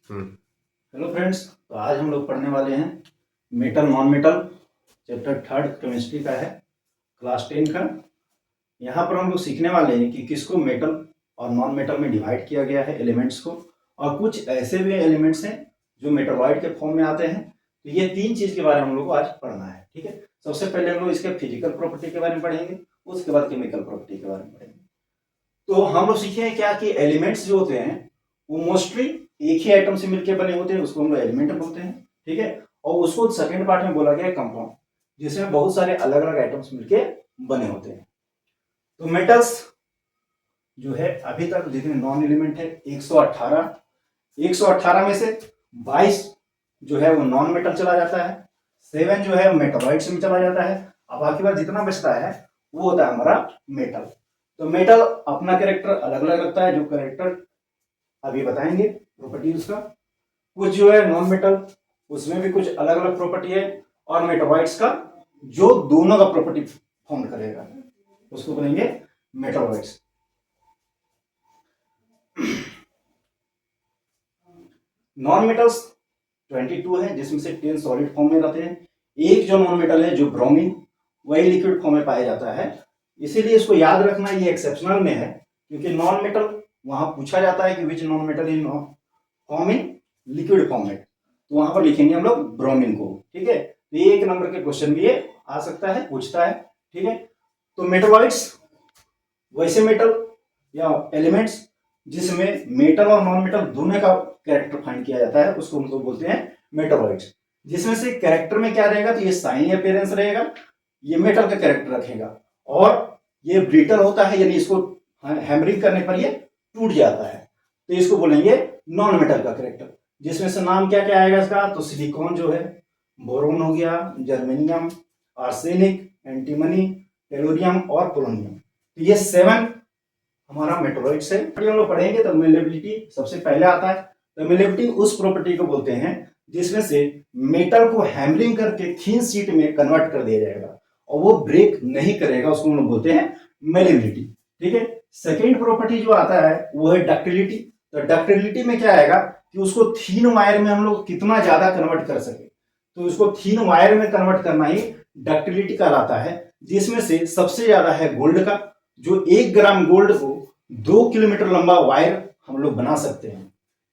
Hello friends, तो आज हम लोग पढ़ने वाले हैं metal non metal. Chapter 3 chemistry का है, क्लास 10 का। यहाँ पर हम लोग सीखने वाले हैं कि किसको मेटल और नॉन मेटल में डिवाइड किया गया है एलिमेंट्स को, और कुछ ऐसे भी एलिमेंट्स हैं जो मेटलॉइड के फॉर्म में आते हैं। तो ये तीन चीज के बारे में हम लोग को आज पढ़ना है। ठीक है, सबसे पहले हम लोग इसके फिजिकल प्रॉपर्टी के बारे में पढ़ेंगे, उसके बाद केमिकल प्रॉपर्टी के बारे में पढ़ेंगे। तो हम लोग सीखे हैं क्या कि एलिमेंट्स जो होते हैं वो मोस्टली एक ही आइटम से मिलकर बने होते हैं, उसको हम लोग एलिमेंट बोलते हैं। ठीक है, और उसको सेकंड पार्ट में बोला गया है कंपाउंड, जिसमें बहुत सारे अलग अलग आइटम्स मिलके बने होते हैं। तो मेटल्स जो है अभी तक जितने नॉन एलिमेंट है 118 में से 22 जो है वो नॉन मेटल चला जाता है, 7 जो है मेटलॉइड्स में चला जाता है। अब बाकी बार जितना बचता है वो होता है हमारा मेटल। तो मेटल अपना कैरेक्टर अलग अलग रखता है, जो कैरेक्टर अभी बताएंगे प्रॉपर्टीज का। कुछ जो है नॉन मेटल उसमें भी कुछ अलग अलग प्रॉपर्टी है, और मेटलॉइड्स का जो दोनों का प्रॉपर्टी फॉर्म करेगा उसको बोलेंगे मेटलॉइड्स। नॉन मेटल्स 22 है, जिसमें से 10 सॉलिड फॉर्म में रहते हैं। एक जो नॉन मेटल है जो ब्रोमीन, वही लिक्विड फॉर्म में पाया जाता है। इसीलिए इसको याद रखना, ये एक्सेप्शनल में है, क्योंकि नॉन मेटल वहां पूछा जाता है कि which non metal in form in liquid form में, तो वहां पर लिखेंगे हम लोग ब्रोमीन को। ठीक है, तो ये 1 नंबर के क्वेश्चन भी ये आ सकता है, पूछता है। ठीक है, तो मेटलॉइड्स वैसे मेटल या एलिमेंट्स जिसमें मेटल और नॉन मेटल दोनों का कैरेक्टर फाइंड किया जाता है, उसको हम लोग बोलते हैं मेटलॉइड्स। जिसमें से कैरेक्टर में क्या रहेगा, तो ये साइनी अपीयरेंस रहेगा, ये मेटल का कैरेक्टर रखेगा, और ये ब्रिटल होता है, यानी इसको हैमरिंग करने पर ये टूट जाता है, तो इसको बोलेंगे नॉन मेटल का कैरेक्टर। जिसमें से नाम क्या क्या आएगा इसका, तो सिलिकॉन जो है, बोरोन हो गया, जर्मेनियम, आर्सेनिक, एंटीमनी, टेलोरियम और पोलोनियम। तो ये 7 हमारा मेटलॉइड्स है। हम लोग पढ़ेंगे तो मेलेबिलिटी सबसे पहले आता है। तो मेलेबिलिटी उस प्रॉपर्टी को बोलते हैं जिसमें से मेटल को हैमरिंग करके थिन शीट में कन्वर्ट कर दिया जाएगा और वो ब्रेक नहीं करेगा, उसको हम लोग बोलते हैं मेलेबिलिटी। ठीक है, सेकेंड प्रॉपर्टी जो आता है वो है डक्टिलिटी। तो डक्टिलिटी में क्या आएगा कि उसको थीन वायर में हम लोग कितना ज्यादा कन्वर्ट कर सके, तो उसको थीन वायर में कन्वर्ट करना ही डक्टिलिटी कहलाता है। जिसमें से सबसे ज्यादा है गोल्ड का, जो 1 ग्राम गोल्ड को 2 किलोमीटर लंबा वायर हम लोग बना सकते हैं।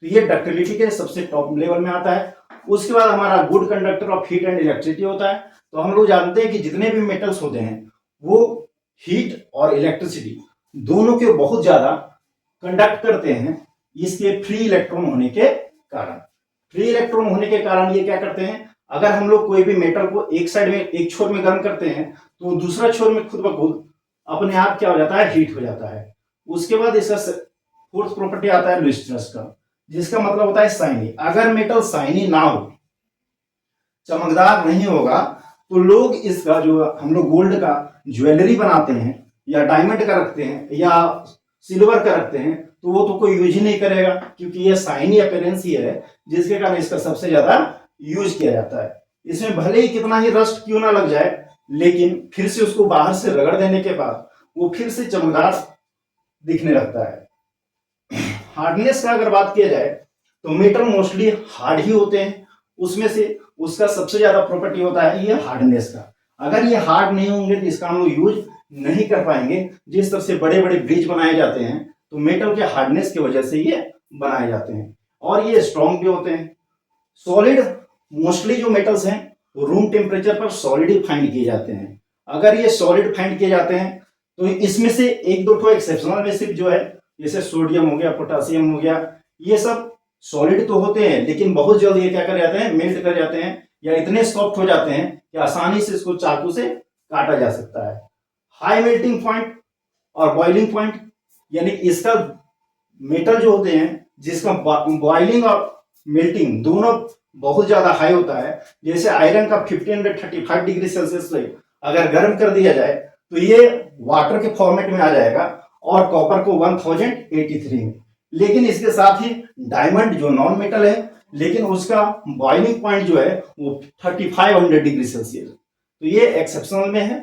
तो ये डक्टिलिटी के सबसे टॉप लेवल में आता है। उसके बाद हमारा good conductor of heat and electricity होता है। तो हम लोग जानते हैं कि जितने भी मेटल्स होते हैं वो हीट और इलेक्ट्रिसिटी दोनों के बहुत ज्यादा कंडक्ट करते हैं, इसके फ्री इलेक्ट्रॉन होने के कारण। फ्री इलेक्ट्रॉन होने के कारण ये क्या करते हैं, अगर हम लोग कोई भी मेटल को एक साइड में एक छोर में गर्म करते हैं तो दूसरा छोर में खुद ब खुद अपने आप क्या हो जाता है, हीट हो जाता है। उसके बाद इसका फोर्थ प्रॉपर्टी आता है लुइस्ट्रस का, जिसका मतलब होता है शाइनी। अगर मेटल शाइनी ना हो, चमकदार नहीं होगा, तो लोग इसका जो हम लोग गोल्ड का ज्वेलरी बनाते हैं या डायमंड का रखते हैं या सिल्वर का रखते हैं, तो वो तो कोई यूज ही नहीं करेगा, क्योंकि ये शाइनी अपीयरेंस ही है जिसके कारण इसका सबसे ज्यादा यूज किया जाता है। इसमें भले ही कितना ही रस्ट क्यों ना लग जाए, लेकिन फिर से उसको बाहर से रगड़ देने के बाद वो फिर से चमकदार दिखने लगता है। हार्डनेस का अगर बात किया जाए तो मेटल मोस्टली हार्ड ही होते हैं, उसमें से उसका सबसे ज्यादा प्रॉपर्टी होता है ये हार्डनेस का। अगर ये हार्ड नहीं होंगे तो इसका हम लोग यूज नहीं कर पाएंगे। जिस तरह से बड़े बड़े ब्रिज बनाए जाते हैं तो मेटल के हार्डनेस की वजह से ये बनाए जाते हैं, और ये स्ट्रॉन्ग भी होते हैं। सॉलिड मोस्टली जो मेटल्स हैं वो रूम टेम्परेचर पर सॉलिड ही फाइंड किए जाते हैं। अगर ये सॉलिड फाइंड किए जाते हैं तो इसमें से 1-2 ठो एक्सेप्शनल में सिर्फ जो है, जैसे सोडियम हो गया, पोटासियम हो गया, ये सब सॉलिड तो होते हैं, लेकिन बहुत जल्द ये क्या कर जाते हैं, मेल्ट कर जाते हैं, या इतने सॉफ्ट हो जाते हैं कि आसानी से इसको चाकू से काटा जा सकता है। हाई मेल्टिंग पॉइंट और बॉइलिंग पॉइंट, यानी इसका मेटल जो होते हैं जिसका बॉइलिंग और मेल्टिंग दोनों बहुत ज्यादा हाई होता है। जैसे आयरन का 1535 डिग्री सेल्सियस से अगर गर्म कर दिया जाए तो ये वाटर के फॉर्मेट में आ जाएगा, और कॉपर को 1083 में। लेकिन इसके साथ ही डायमंड जो नॉन मेटल है, लेकिन उसका बॉइलिंग पॉइंट जो है वो 3500 डिग्री सेल्सियस। तो ये एक्सेप्शनल में है।